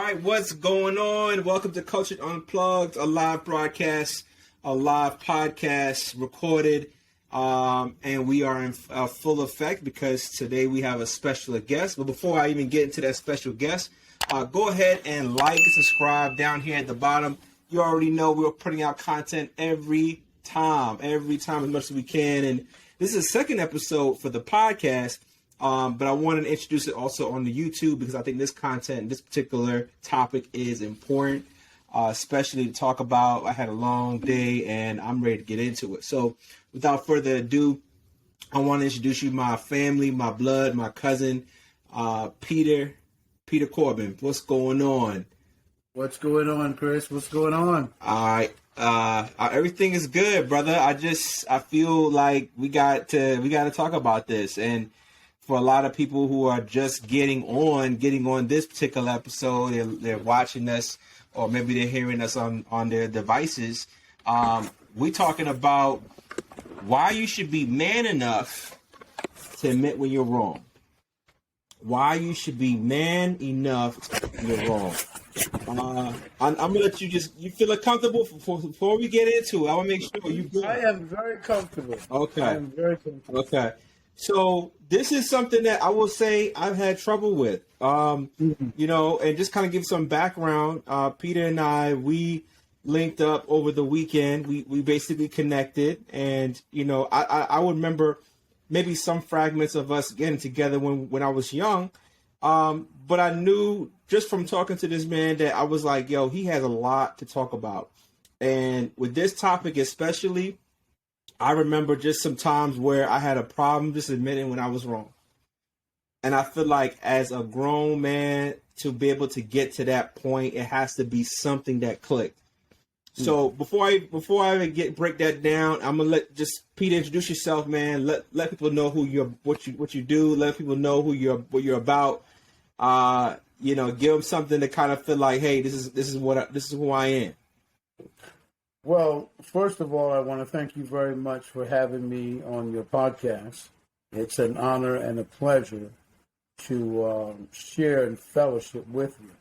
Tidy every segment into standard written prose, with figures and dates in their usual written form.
right, what's going on? Welcome to Cultured Unplugged, a live broadcast, a live podcast recorded, and we are in full effect because today we have a special guest. But before I even get into that special guest, go ahead and like and subscribe down here at the bottom. You already know we're putting out content every time as much as we can, and this is the second episode for the podcast. But I wanted to introduce it also on the YouTube because I think this content, this particular topic is important, especially to talk about. I had a long day and I'm ready to get into it. So without further ado, I want to introduce you my family, my blood, my cousin, Peter Corbin. What's going on? What's going on, Chris? What's going on? All right. Everything is good, brother. I feel like we got to talk about this. And for a lot of people who are just getting on this particular episode, they're watching us, or maybe they're hearing us on their devices. We're talking about why you should be man enough to admit when you're wrong. Why you should be man enough to admit you're wrong. I'm gonna let you feel comfortable before we get into it. I want to make sure you good. I am very comfortable. Okay. I am very comfortable. Okay. So this is something that I will say I've had trouble with, and just kind of give some background. Peter and I, we linked up over the weekend. We basically connected, and I would remember maybe some fragments of us getting together when I was young. But I knew just from talking to this man that I was like, yo, he has a lot to talk about. And with this topic especially, I remember just some times where I had a problem just admitting when I was wrong. And I feel like as a grown man, to be able to get to that point, it has to be something that clicked. So before I break that down, I'm gonna let just Peter introduce yourself, man. Let people know what you do. Let people know what you're about. Give them something to kind of feel like, hey, this is who I am. Well, first of all, I want to thank you very much for having me on your podcast. It's an honor and a pleasure to share and fellowship with you.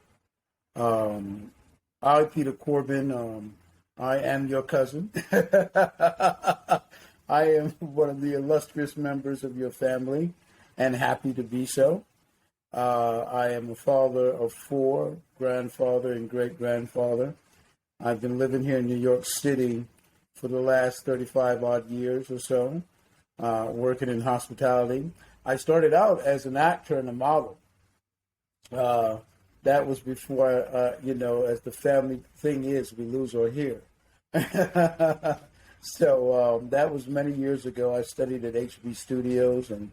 I, Peter Corbin, I am your cousin. I am one of the illustrious members of your family and happy to be so. I am a father of 4, grandfather and great-grandfather. I've been living here in New York City for the last 35 odd years or so, working in hospitality. I started out as an actor and a model. That was before, as the family thing is, we lose our hair. So that was many years ago. I studied at HB Studios and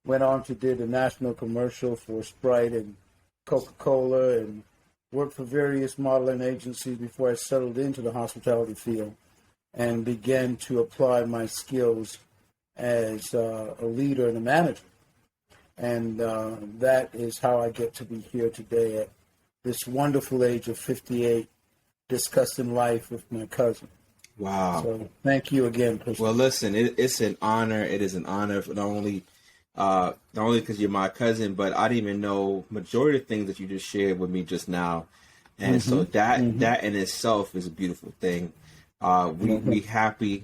went on to do the national commercial for Sprite and Coca-Cola and worked for various modeling agencies before I settled into the hospitality field and began to apply my skills as a leader and a manager. And that is how I get to be here today at this wonderful age of 58, discussing life with my cousin. Wow. So thank you again, Chris. Well, listen, it's an honor. It is an honor for not only because you're my cousin, but I didn't even know majority of things that you just shared with me just now. And so that in itself is a beautiful thing. We're happy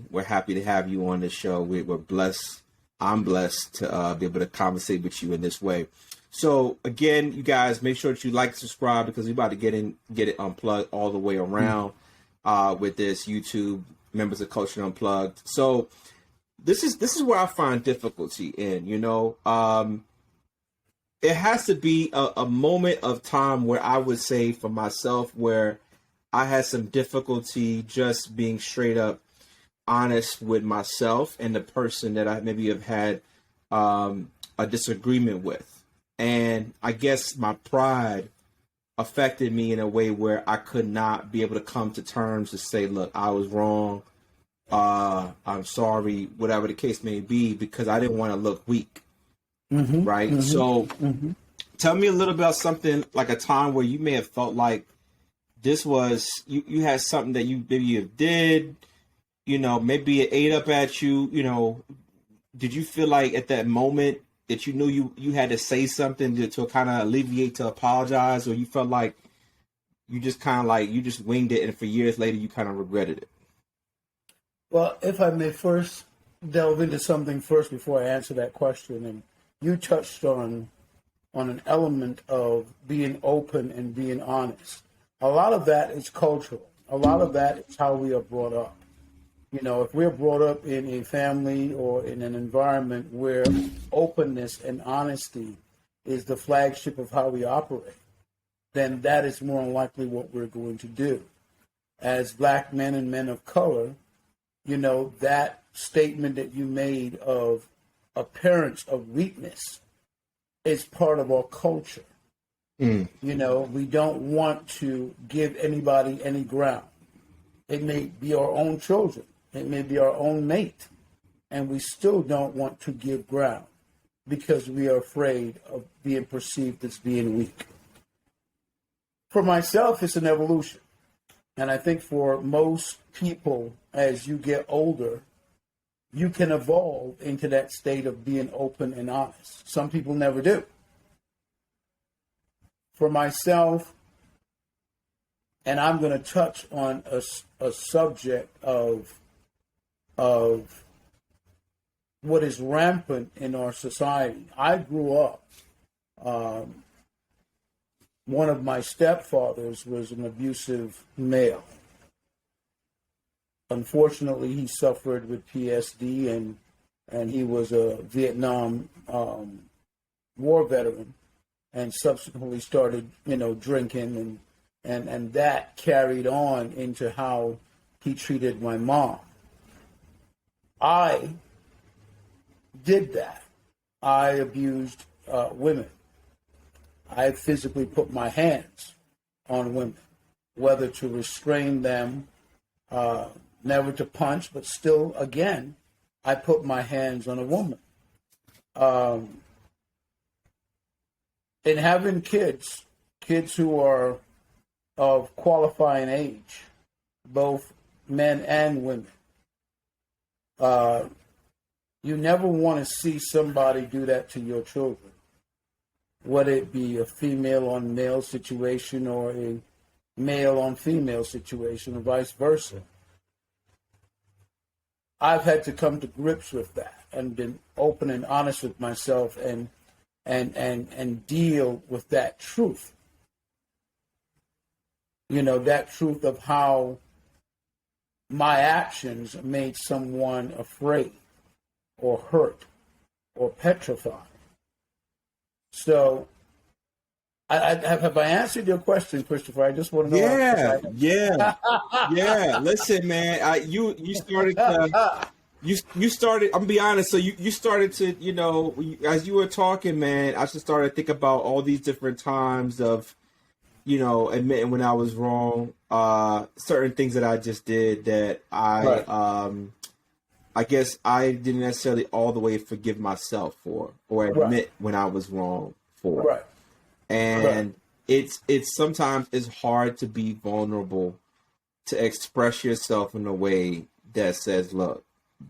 to have you on the show. We're blessed. I'm blessed to be able to conversate with you in this way. So again, you guys, make sure that you like, subscribe, because we're about to get it unplugged all the way around with this YouTube members of Cultured Unplugged. So this is where I find difficulty in, it has to be a moment of time where I would say for myself where I had some difficulty just being straight up honest with myself and the person that I maybe have had a disagreement with. And I guess my pride affected me in a way where I could not be able to come to terms to say, look, I was wrong. I'm sorry, whatever the case may be, because I didn't want to look weak. Right. So tell me a little about something like a time where you may have felt like this was you had something that you did, maybe it ate up at you. Did you feel like at that moment that you knew you had to say something to kind of alleviate, to apologize, or you felt like you just kind of like, you just winged it, and for years later, you kind of regretted it? Well, if I may first delve into something first before I answer that question, and you touched on an element of being open and being honest. A lot of that is cultural. A lot of that is how we are brought up. You know, if we're brought up in a family or in an environment where openness and honesty is the flagship of how we operate, then that is more than likely what we're going to do. As black men and men of color, you know, that statement that you made of appearance of weakness is part of our culture. You know, we don't want to give anybody any ground. It may be our own children. It may be our own mate. And we still don't want to give ground because we are afraid of being perceived as being weak. For myself, it's an evolution. And I think for most people, as you get older, you can evolve into that state of being open and honest. Some people never do. For myself, and I'm going to touch on a subject of what is rampant in our society. I grew up, one of my stepfathers was an abusive male. Unfortunately, he suffered with PSD, and he was a Vietnam war veteran, and subsequently started, you know, drinking, and that carried on into how he treated my mom. I did that. I abused women. I physically put my hands on women, whether to restrain them, never to punch, but still, again, I put my hands on a woman. And having kids who are of qualifying age, both men and women, you never want to see somebody do that to your children, whether it be a female on male situation or a male on female situation or vice versa. I've had to come to grips with that and been open and honest with myself and deal with that truth. You know, that truth of how my actions made someone afraid or hurt or petrified. So, have I answered your question, Christopher? I just want to know. Yeah. Listen, man, you started. You started. I'm gonna be honest. So you started to, you know, as you were talking, man, I just started to think about all these different times of, you know, admitting when I was wrong. Certain things that I just did that I guess I didn't necessarily all the way forgive myself for, or admit when I was wrong for. Right. And it's sometimes it's hard to be vulnerable, to express yourself in a way that says, look,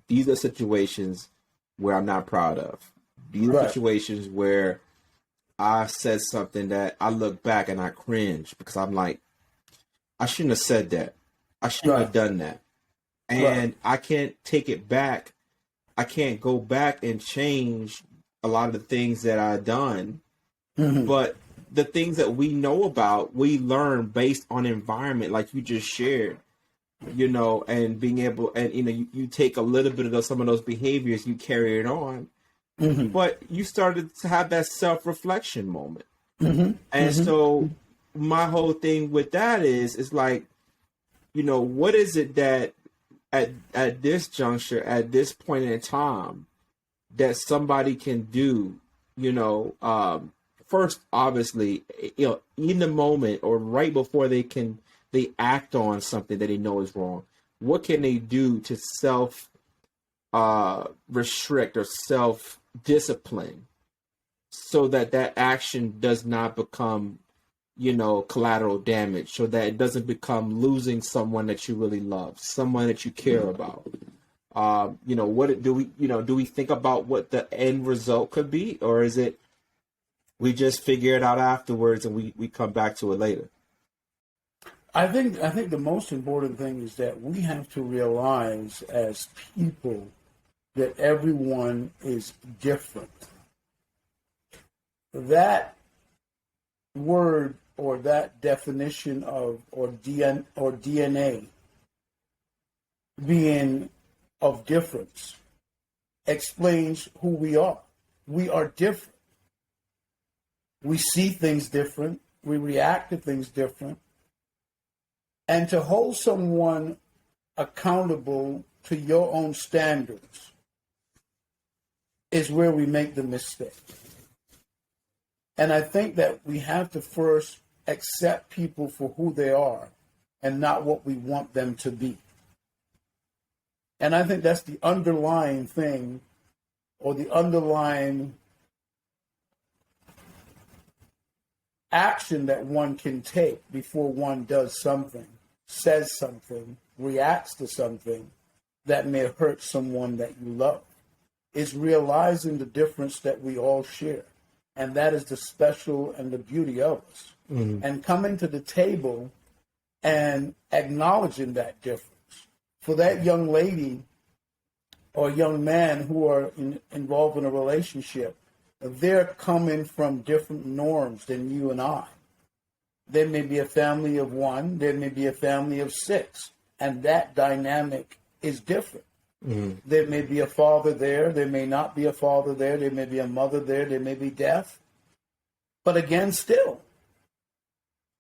these are situations where I'm not proud of. These are situations where I said something that I look back and I cringe because I'm like, I shouldn't have said that. I shouldn't have done that. And I can't take it back. I can't go back and change a lot of the things that I've done. But the things that we know about, we learn based on environment, like you just shared, you know, and being able, and, you know, you take a little bit of some of those behaviors, you carry it on. But you started to have that self-reflection moment. And so my whole thing with that is like, you know, what is it that at this juncture, at this point in time, that somebody can do, you know, first, obviously, you know, in the moment or right before they act on something that they know is wrong, what can they do to self restrict or self discipline so that action does not become, you know, collateral damage, so that it doesn't become losing someone that you really love, someone that you care about? You know, what do we think about what the end result could be, or is it we just figure it out afterwards and we come back to it later? I think the most important thing is that we have to realize as people that everyone is different. That word or that definition of or DNA being of difference explains who we are. We are different. We see things different. We react to things different. And to hold someone accountable to your own standards is where we make the mistake. And I think that we have to first accept people for who they are and not what we want them to be. And I think that's the underlying thing, or the underlying action that one can take before one does something, says something, reacts to something that may hurt someone that you love, is realizing the difference that we all share. And that is the special and the beauty of us. Mm-hmm. And coming to the table and acknowledging that difference. For that young lady or young man who are involved in a relationship, they're coming from different norms than you and I. There may be a family of one, there may be a family of six, and that dynamic is different. Mm-hmm. There may be a father there may not be a father there may be a mother there may be death. But again, still,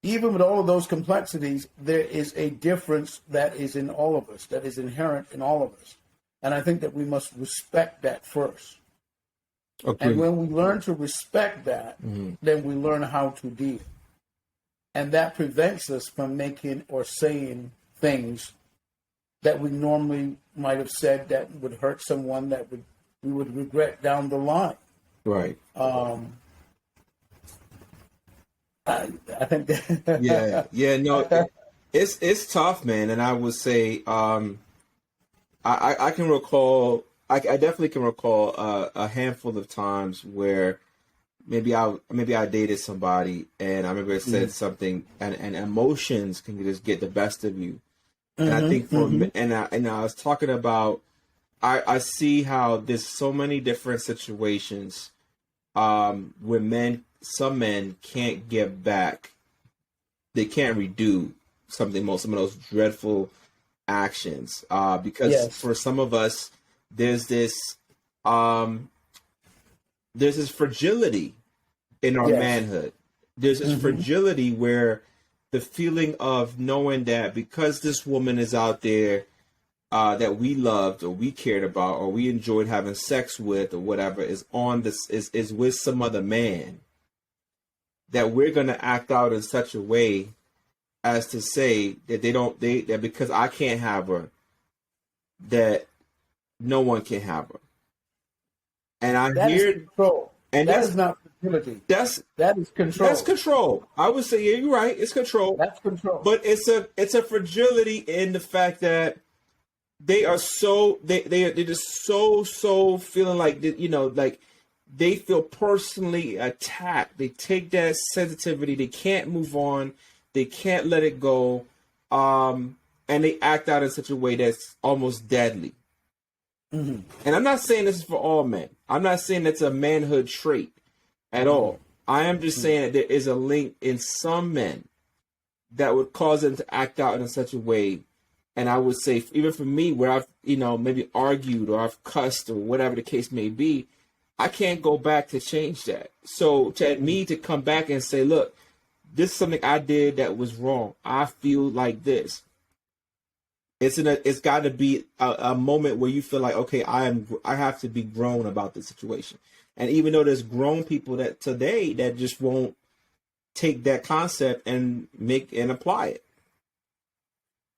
even with all of those complexities, there is a difference that is in all of us, that is inherent in all of us. And I think that we must respect that first. Okay. And when we learn to respect that, mm-hmm. then we learn how to deal. And that prevents us from making or saying things that we normally might have said that would hurt someone, that we would regret down the line. Right. I think that no, it's tough, man. And I would say, I can recall, I definitely can recall a handful of times where maybe I dated somebody and I remember I said something and emotions can just get the best of you. And I think and I was talking about, I see how there's so many different situations where some men can't get back. They can't redo some of those dreadful actions because for some of us there's this fragility in our manhood. There's this fragility where the feeling of knowing that because this woman is out there that we loved or we cared about or we enjoyed having sex with or whatever is with some other man, that we're going to act out in such a way as to say that that because I can't have her, that no one can have her. And I hear control. And that is not fragility. That is control. That's control. I would say, yeah, you're right. It's control. That's control. But it's a fragility in the fact that they are they're just so feeling like, like they feel personally attacked. They take that sensitivity. They can't move on. They can't let it go. And they act out in such a way that's almost deadly. Mm-hmm. And I'm not saying this is for all men. I'm not saying that's a manhood trait at all. I am just saying that there is a link in some men that would cause them to act out in such a way. And I would say, even for me, where I've, maybe argued or I've cussed or whatever the case may be, I can't go back to change that. So to me to come back and say, look, this is something I did that was wrong. I feel like this. It's got to be a moment where you feel like, okay, I have to be grown about this situation. And even though there's grown people that today that just won't take that concept and apply it.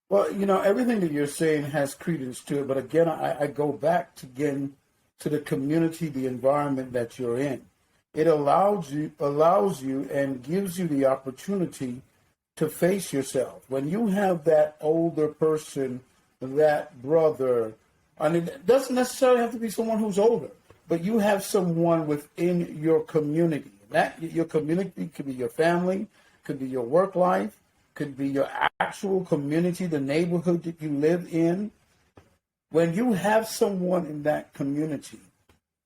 Well, everything that you're saying has credence to it. But again, I go back to the community, the environment that you're in. It allows you and gives you the opportunity to face yourself. When you have that older person, that brother, and it doesn't necessarily have to be someone who's older, but you have someone within your community. That your community could be your family, could be your work life, could be your actual community, the neighborhood that you live in. When you have someone in that community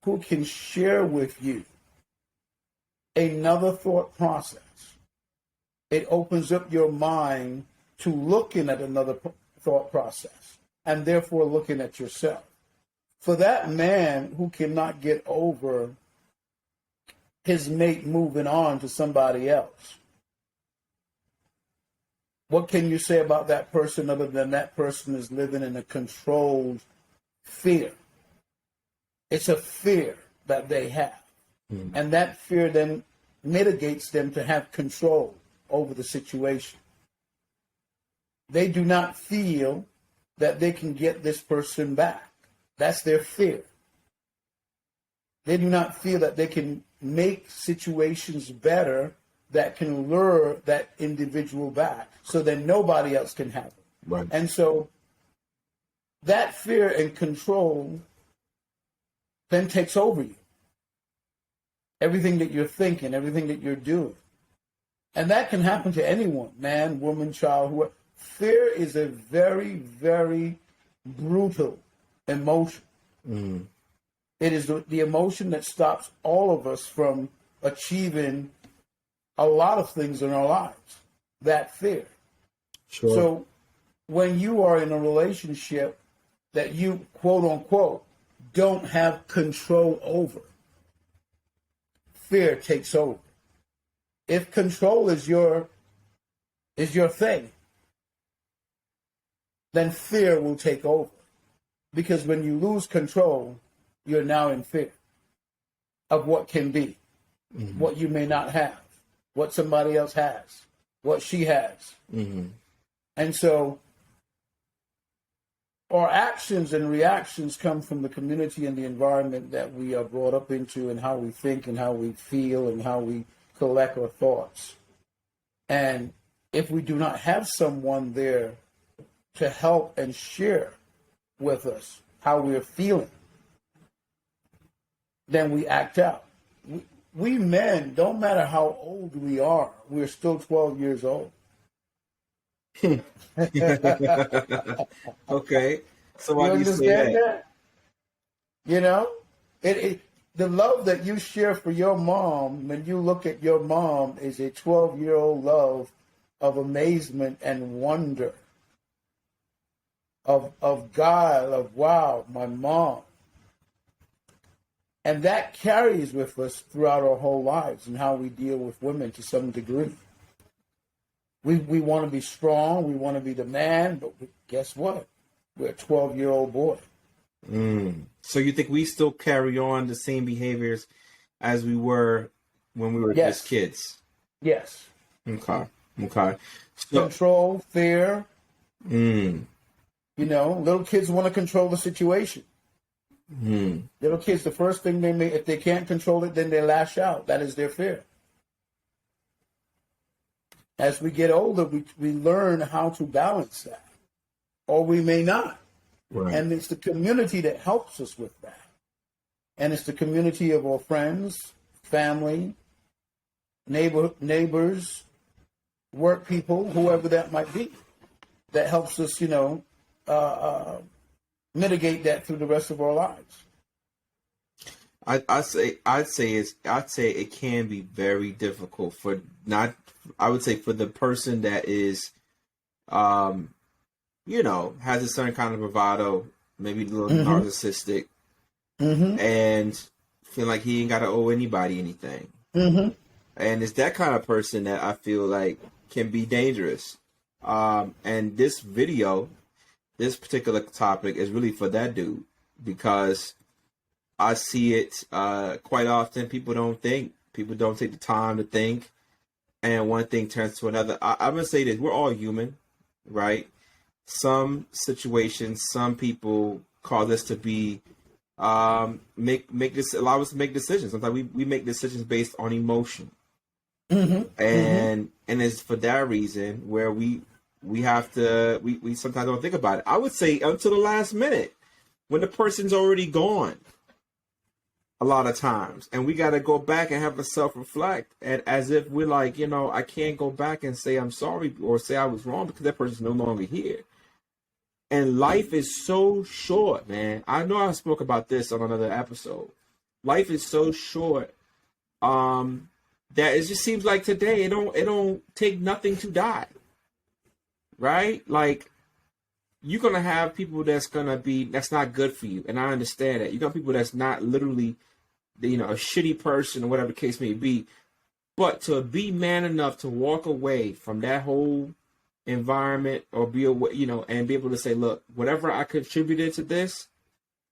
who can share with you another thought process, it opens up your mind to looking at another thought process and therefore looking at yourself. For that man who cannot get over his mate moving on to somebody else, what can you say about that person other than that person is living in a controlled fear? It's a fear that they have. And that fear then mitigates them to have control over the situation. They do not feel that they can get this person back. That's their fear. They do not feel that they can make situations better that can lure that individual back so that nobody else can have it. Right. And so that fear and control then takes over you. Everything that you're thinking, everything that you're doing. And that can happen to anyone, man, woman, child, whoever. Fear is a very, very brutal emotion. It is the emotion that stops all of us from achieving a lot of things in our lives, that fear. Sure. So when you are in a relationship that you, quote unquote, don't have control over, fear takes over. If control is your thing, then fear will take over. Because when you lose control, you're now in fear of what can be, what you may not have, what somebody else has, what she has. And so our actions and reactions come from the community and the environment that we are brought up into, and how we think and how we feel and how we collect our thoughts. And if we do not have someone there to help and share with us how we're feeling, then we act out. We men, don't matter how old we are, we're still 12 years old. Okay. So why You do you say understand that? that? You know, the love that you share for your mom, when you look at your mom, is a 12-year-old love of amazement and wonder, of God, of wow, my mom. And that carries with us throughout our whole lives and how we deal with women to some degree. We want to be strong, we want to be the man, but guess what? We're a 12-year-old boy. So you think we still carry on the same behaviors as we were when we were just kids? Yes. Okay. So, Control, fear. You know, little kids want to control the situation. Little kids, the first thing they if they can't control it, then they lash out. That is their fear. As we get older, we learn how to balance that, or we may not. Right. And it's the community that helps us with that. And it's the community of our friends, family, neighbors, work people, whoever that might be, that helps us, mitigate that through the rest of our lives. I'd say it can be very difficult for the person that is, has a certain kind of bravado, maybe a little narcissistic, and feel like he ain't got to owe anybody anything. And it's that kind of person that I feel like can be dangerous. And this video, this particular topic is really for that dude, because I see it quite often. People don't think. People don't take the time to think. And one thing turns to another. I'm going to say this. We're all human, right? Some situations, some people cause us to be, allow us to make decisions. Sometimes we make decisions based on emotion. And it's for that reason where we have to, we sometimes don't think about it. I would say until the last minute, when the person's already gone. a lot of times, and we got to go back and have a self-reflect, and as if we're like, I can't go back and say I'm sorry or say I was wrong because that person's no longer here. And life is so short, man. I know I spoke about this on another episode. Life is so short that it just seems like today it don't take nothing to die, right? Like, you're gonna have people that's not good for you, and I understand that. You got people that's not literally, a shitty person or whatever the case may be, but to be man enough to walk away from that whole environment or be away, and be able to say, look, whatever I contributed to this,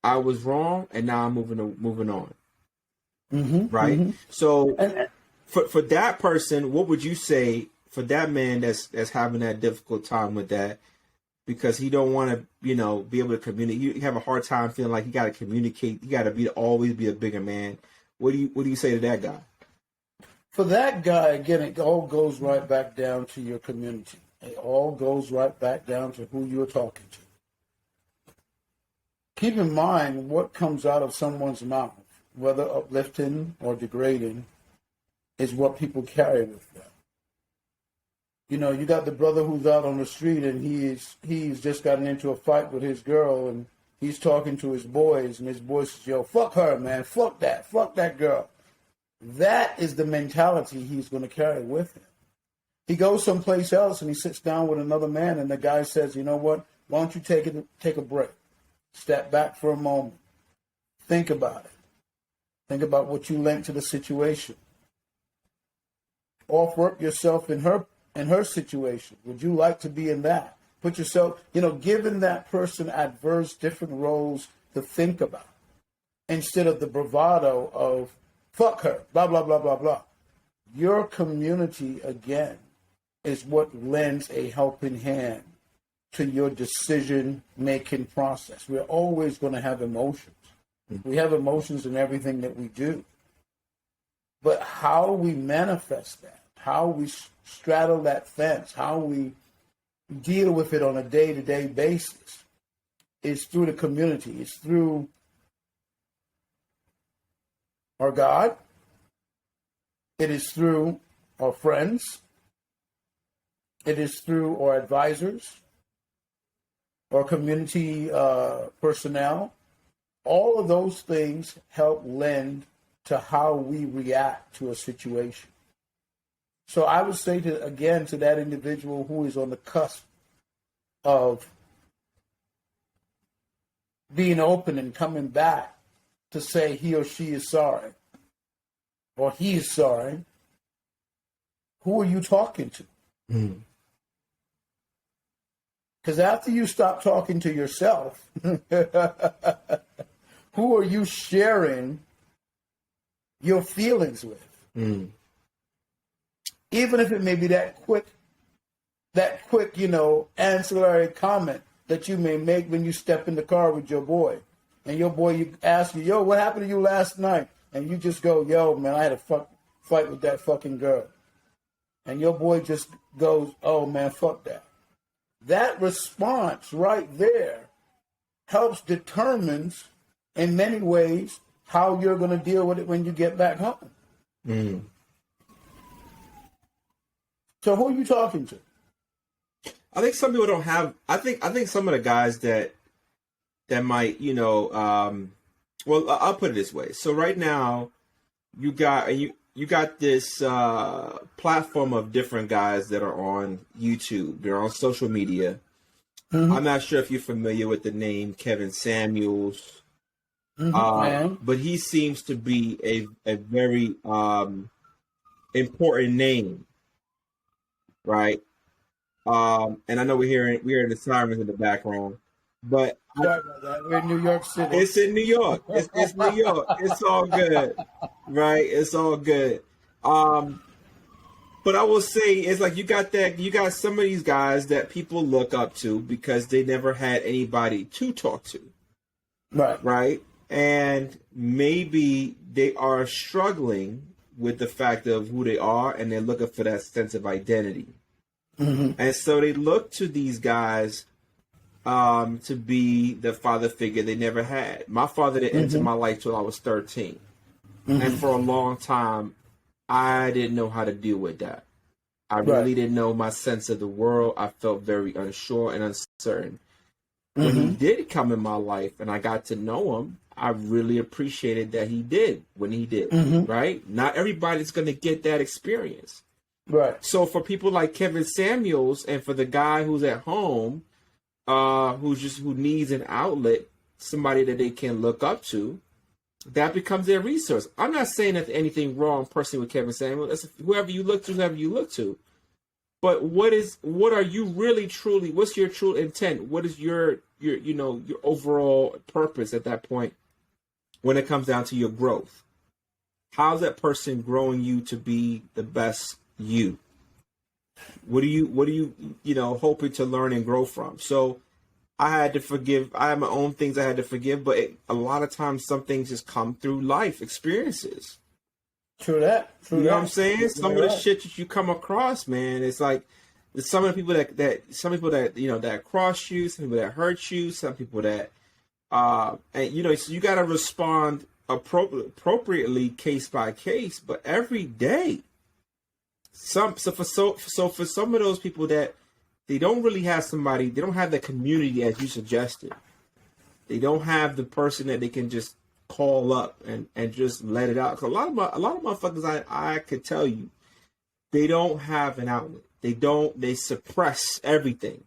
I was wrong, and now I'm moving on. Mm-hmm, right? Mm-hmm. So for that person, what would you say for that man that's having that difficult time with that, because he don't want to, be able to communicate? You have a hard time feeling like you got to communicate. You got to always be a bigger man. What do you say to that guy? For that guy, again, it all goes right back down to your community. It all goes right back down to who you're talking to. Keep in mind what comes out of someone's mouth, whether uplifting or degrading, is what people carry with them. You got the brother who's out on the street and he's just gotten into a fight with his girl, and he's talking to his boys, and his boys says, yo, fuck her, man, fuck that girl. That is the mentality he's going to carry with him. He goes someplace else and he sits down with another man, and the guy says, you know what, why don't you take a break? Step back for a moment. Think about it. Think about what you lent to the situation. Offer up yourself in her situation. Would you like to be in that? Put yourself, giving that person adverse different roles to think about, instead of the bravado of fuck her, blah, blah, blah, blah, blah. Your community, again, is what lends a helping hand to your decision-making process. We're always going to have emotions. We have emotions in everything that we do. But how we manifest that, how we straddle that fence, how we deal with it on a day-to-day basis is through the community. It's through our God. It is through our friends. It is through our advisors, our community personnel. All of those things help lend to how we react to a situation. So I would say to that individual who is on the cusp of being open and coming back to say he or she is sorry, or he is sorry, who are you talking to? Because after you stop talking to yourself, who are you sharing your feelings with? Even if it may be that quick, ancillary comment that you may make when you step in the car with your boy. And your boy, you ask you, yo, what happened to you last night? And you just go, yo, man, I had a fight with that fucking girl. And your boy just goes, oh, man, fuck that. That response right there determines in many ways how you're going to deal with it when you get back home. So who are you talking to? I think some people don't have. I think some of the guys that might, well, I'll put it this way. So right now, you got this platform of different guys that are on YouTube. They're on social media. I'm not sure if you're familiar with the name Kevin Samuels, but he seems to be a very important name, right? And I know we're hearing the sirens in the background, but sorry about that. We're in New York City. It's in New York. It's New York. It's all good, right? It's all good. But I will say, it's like you got some of these guys that people look up to because they never had anybody to talk to, right? And maybe they are struggling with the fact of who they are, and they're looking for that sense of identity. And so they look to these guys to be the father figure they never had. My father didn't enter my life till I was 13. And for a long time, I didn't know how to deal with that. I Right. really didn't know my sense of the world. I felt very unsure and uncertain. When he did come in my life and I got to know him, I really appreciated that he did when he did, right? Not everybody's going to get that experience. Right. So for people like Kevin Samuels and for the guy who's at home, who needs an outlet, somebody that they can look up to, that becomes their resource. I'm not saying that there's anything wrong personally with Kevin Samuels. That's whoever you look to. But what are you really truly, what's your true intent? What is your overall purpose at that point when it comes down to your growth? How's that person growing you to be the best you? What are you hoping to learn and grow from? So I had to forgive. I have my own things I had to forgive, but a lot of times some things just come through life experiences. True that. You know what I'm saying? Some of the shit that you come across, man, it's like some of the people that cross you, some people that hurt you, some people that and so you got to respond appropriately case by case, but every day. For some of those people that they don't really have somebody, they don't have the community as you suggested. They don't have the person that they can just call up and just let it out. 'Cause a lot of motherfuckers I could tell you, they don't have an outlet. They suppress everything,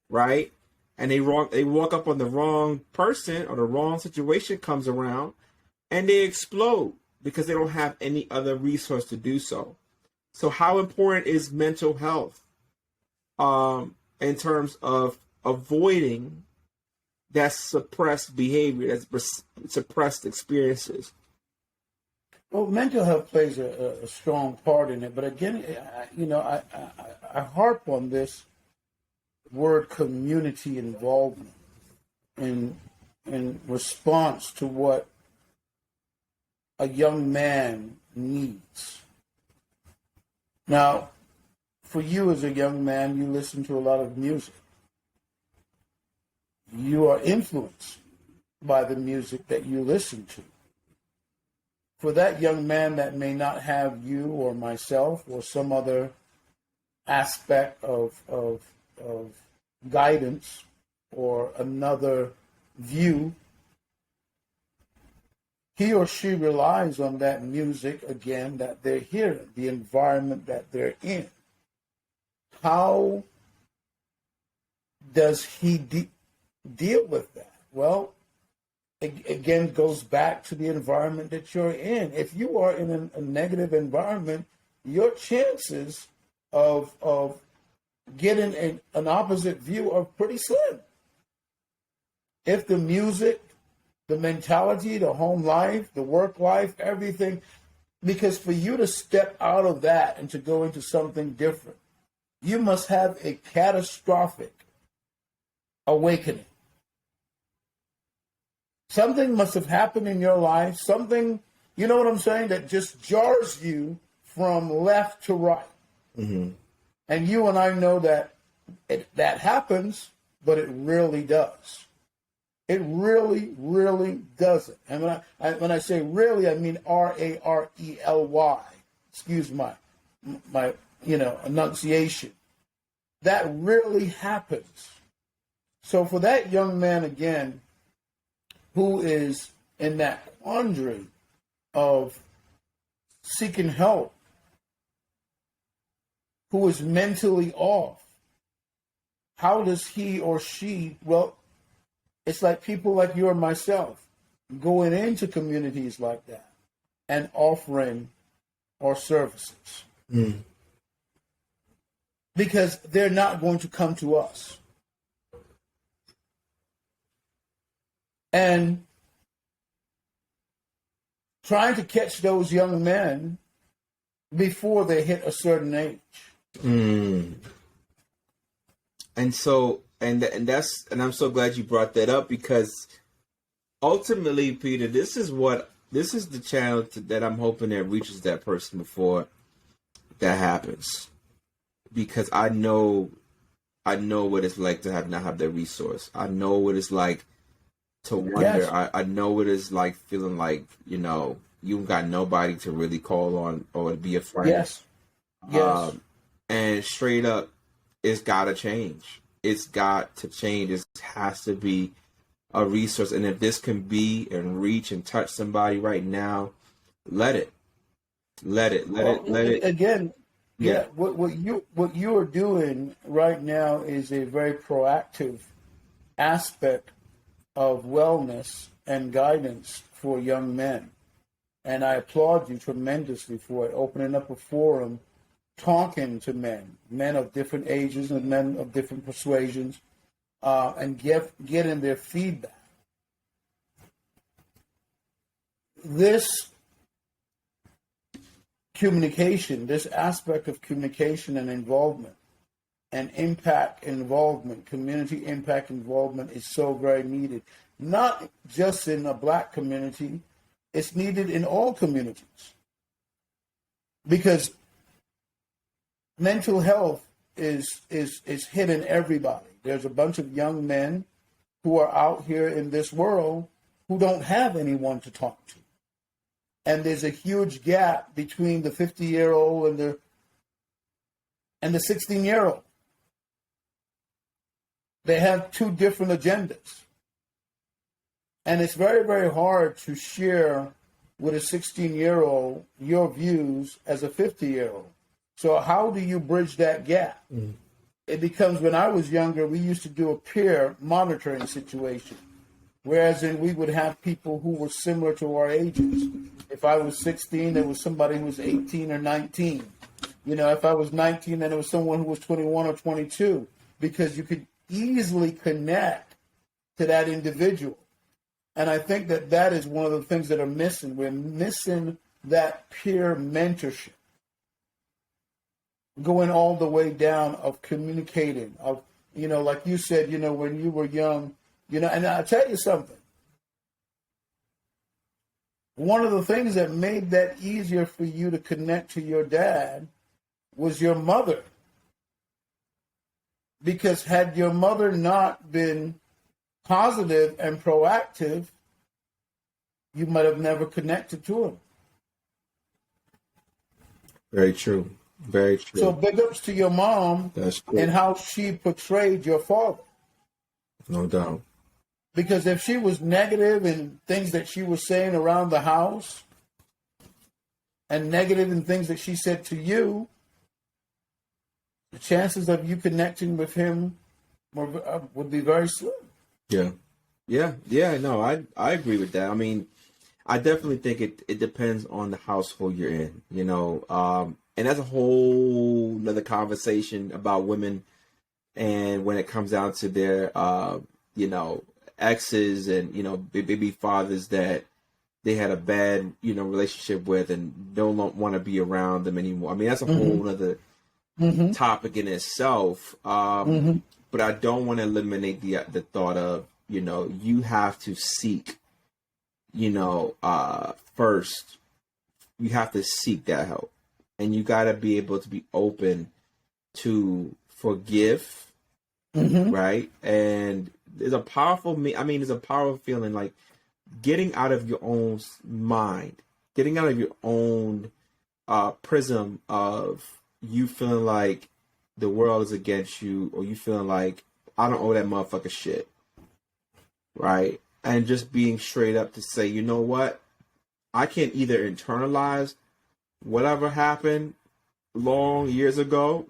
right? And they walk up on the wrong person or the wrong situation comes around and they explode because they don't have any other resource to do so. So how important is mental health in terms of avoiding that suppressed behavior, that's suppressed experiences? Well, mental health plays a strong part in it. But again, I harp on this word community involvement in response to what a young man needs. Now, for you as a young man, you listen to a lot of music. You are influenced by the music that you listen to. For that young man that may not have you or myself or some other aspect of guidance or another view, he or she relies on that music, again, that they're hearing, the environment that they're in. How does he deal with that? Well, again, goes back to the environment that you're in. If you are in a negative environment, your chances of getting an opposite view are pretty slim. If the music, the mentality, the home life, the work life, everything, because for you to step out of that and to go into something different, you must have a catastrophic awakening. Something must have happened in your life, something, you know what I'm saying, that just jars you from left to right. Mm-hmm. And you and I know that that happens, but it really does. It really, really doesn't. And when I say really, I mean RARELY. Excuse my enunciation. That really happens. So for that young man, again, who is in that quandary of seeking help, who is mentally off, how does he or she, well, it's like people like you or myself going into communities like that and offering our services. Mm. Because they're not going to come to us. And trying to catch those young men before they hit a certain age. Mm. And so, and I'm so glad you brought that up, because ultimately, Peter, this is the channel that I'm hoping that reaches that person before that happens, because I know what it's like to not have that resource. I know what it's like to wonder. Yes. I know what it's like feeling like, you got nobody to really call on or to be a friend. Yes. Yes. And straight up, it's got to change. It's got to change. It has to be a resource. And if this can be and reach and touch somebody right now, let it. Let it. Again, Yeah. What you are doing right now is a very proactive aspect of wellness and guidance for young men. And I applaud you tremendously for it, opening up a forum, talking to men of different ages and men of different persuasions, and getting their feedback. This communication, this aspect of communication and involvement and impact involvement, community impact involvement is so very needed. Not just in the Black community, it's needed in all communities. Because mental health is hitting everybody. There's a bunch of young men who are out here in this world who don't have anyone to talk to. And there's a huge gap between the 50-year-old and the 16-year-old. They have two different agendas. And it's very, very hard to share with a 16-year-old your views as a 50-year-old. So how do you bridge that gap? Mm. It becomes, when I was younger, we used to do a peer monitoring situation, whereas we would have people who were similar to our ages. If I was 16, there was somebody who was 18 or 19. You know, if I was 19, then there was someone who was 21 or 22, because you could easily connect to that individual. And I think that is one of the things that are missing. We're missing that peer mentorship, going all the way down, of communicating, of, you know, like you said, you know, when you were young, you know, and I'll tell you something. One of the things that made that easier for you to connect to your dad was your mother. Because had your mother not been positive and proactive, you might have never connected to him. Very true. Very true. So big ups to your mom. That's true. And how she portrayed your father. No doubt. Because if she was negative in things that she was saying around the house, and negative in things that she said to you, the chances of you connecting with him would be very slim. Yeah. No, I agree with that. I mean, I definitely think it depends on the household you're in, you know. And that's a whole another conversation about women, and when it comes down to their, you know, exes and, you know, baby fathers that they had a bad, you know, relationship with and don't want to be around them anymore. I mean, that's a whole other topic in itself. But I don't want to eliminate the thought of, you know, you have to seek, you know, first, you have to seek that help. And you got to be able to be open to forgive, right? And there's a powerful feeling like getting out of your own mind, getting out of your own prism of you feeling like the world is against you, or you feeling like I don't owe that motherfucker shit, right? And just being straight up to say, you know what? I can either internalize whatever happened long years ago,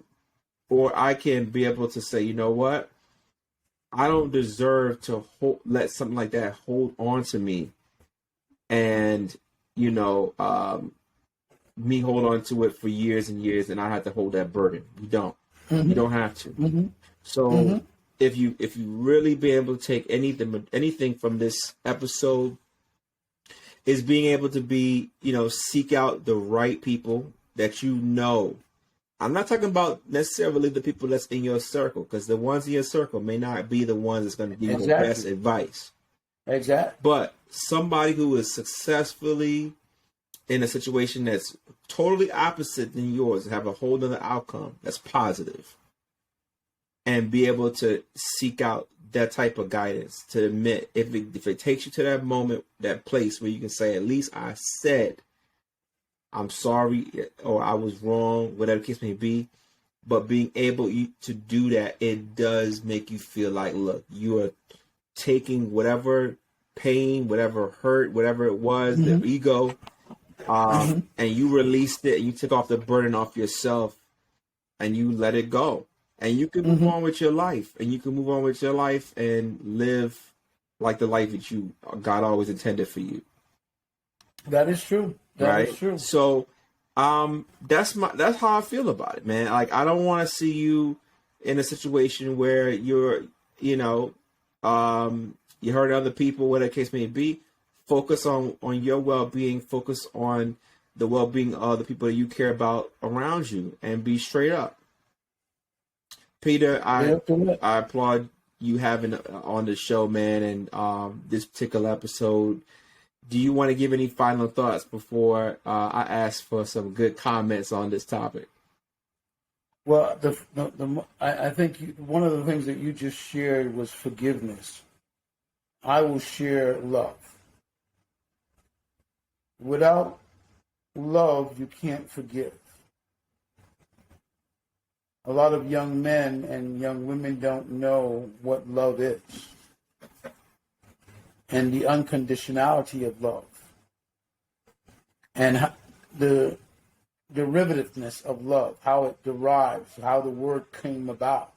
or I can be able to say, you know what? I don't deserve to let something like that hold on to me, and, you know, me hold on to it for years and years, and I have to hold that burden. You don't. You don't have to. So if you really be able to take anything from this episode, is being able to be, you know, seek out the right people that you know. I'm not talking about necessarily the people that's in your circle, because the ones in your circle may not be the ones that's going to give you the best advice. Exactly. But somebody who is successfully in a situation that's totally opposite than yours, have a whole other outcome that's positive, and be able to seek out that type of guidance to admit if it takes you to that moment, that place where you can say, at least I said I'm sorry or I was wrong, whatever the case may be. But being able to do that, it does make you feel like, look, you are taking whatever pain, whatever hurt, whatever it was, the ego, and you released it, and you took off the burden off yourself, and you let it go. And you can move on with your life, and you can move on with your life and live like the life that God always intended for you. That is true. That is true. So, that's how I feel about it, man. Like, I don't want to see you in a situation where you're, you hurt other people, whatever the case may be. Focus on your well-being. Focus on the well-being of the people that you care about around you, and be straight up. Peter, I applaud you having on the show, man, and this particular episode. Do you want to give any final thoughts before I ask for some good comments on this topic? Well, I think one of the things that you just shared was forgiveness. I will share love. Without love, you can't forgive. A lot of young men and young women don't know what love is and the unconditionality of love and the derivativeness of love, how it derives, how the word came about.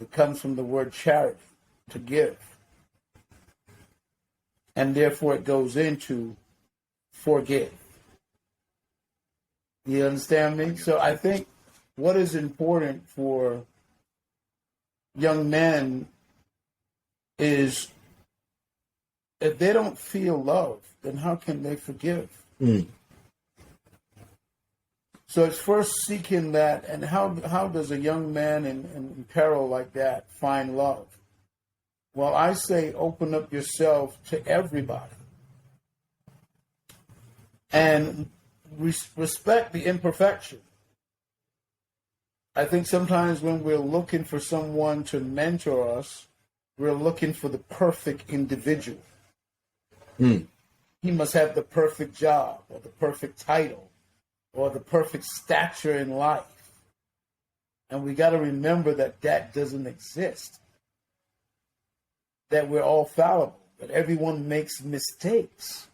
It comes from the word charity, to give. And therefore it goes into forgive. You understand me? So I think what is important for young men is if they don't feel love, then how can they forgive? So it's first seeking that, and how does a young man in peril like that find love? Well, I say open up yourself to everybody and respect the imperfection. I think sometimes when we're looking for someone to mentor us, we're looking for the perfect individual. He must have the perfect job or the perfect title or the perfect stature in life. And we got to remember that that doesn't exist. That we're all fallible, that everyone makes mistakes.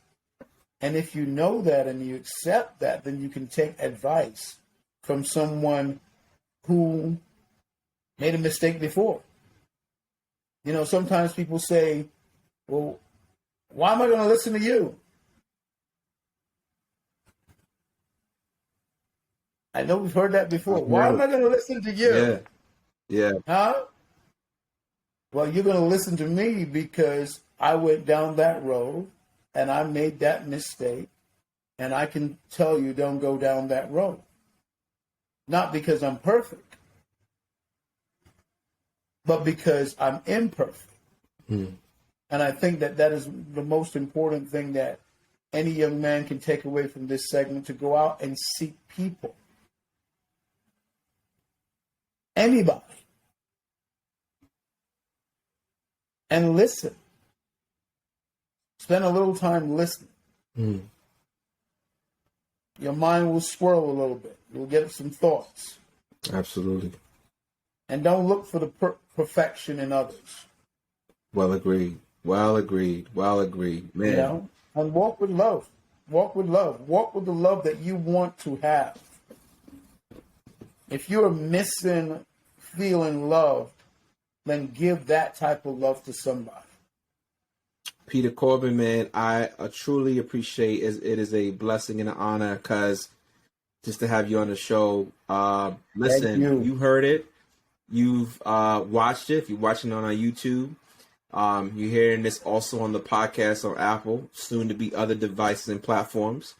And if you know that and you accept that, then you can take advice from someone who made a mistake before. You know, sometimes people say, well, why am I going to listen to you? I know we've heard that before. Why am I going to listen to you? Yeah. Huh? Well, you're going to listen to me because I went down that road and I made that mistake, and I can tell you don't go down that road. Not because I'm perfect, but because I'm imperfect. And I think that that is the most important thing that any young man can take away from this segment, to go out and seek people. Anybody. And listen. Spend a little time listening. Your mind will swirl a little bit. You'll get some thoughts. Absolutely. And don't look for the perfection in others. Well agreed. Man. You know? And walk with love. Walk with love. Walk with the love that you want to have. If you're missing feeling loved, then give that type of love to somebody. Peter Corbin, man, I truly appreciate it. It is a blessing and an honor, because just to have you on the show. Listen, you heard it. You've watched it. If you're watching it on our YouTube, you're hearing this also on the podcast on Apple, soon to be other devices and platforms.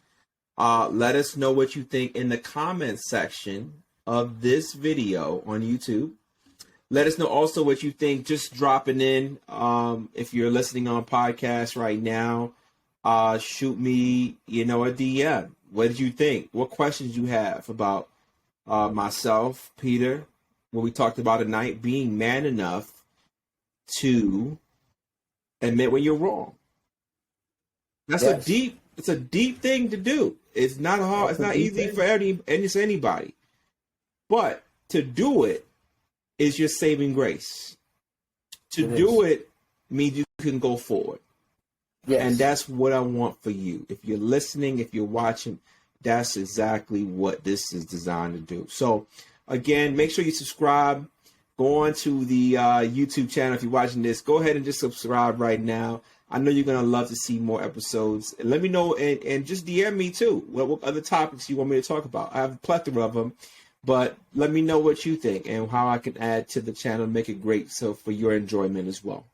Let us know what you think in the comments section of this video on YouTube. Let us know also what you think just dropping in. If you're listening on podcast right now, shoot me, a DM. What did you think? What questions you have about myself, Peter, what we talked about tonight, being man enough to admit when you're wrong. That's it's a deep thing to do. It's not hard. It's not easy for anybody. But to do it is your saving grace. To do it means you can go forward. Yes. And that's what I want for you. If you're listening, if you're watching, that's exactly what this is designed to do. So again, make sure you subscribe. Go on to the YouTube channel. If you're watching this, go ahead and just subscribe right now. I know you're going to love to see more episodes. And let me know, and just DM me too. What other topics you want me to talk about? I have a plethora of them, but let me know what you think and how I can add to the channel and make it great so for your enjoyment as well.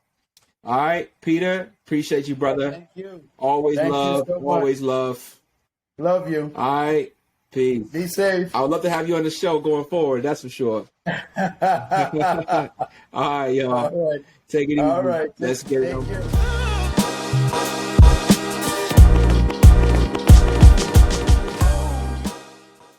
All right, Peter, appreciate you, brother. Thank you. Always Thank love, you so always love. Love you. All right, peace. Be safe. I would love to have you on the show going forward, that's for sure. All right, y'all. All right. Take it easy. All right. Let's get it on.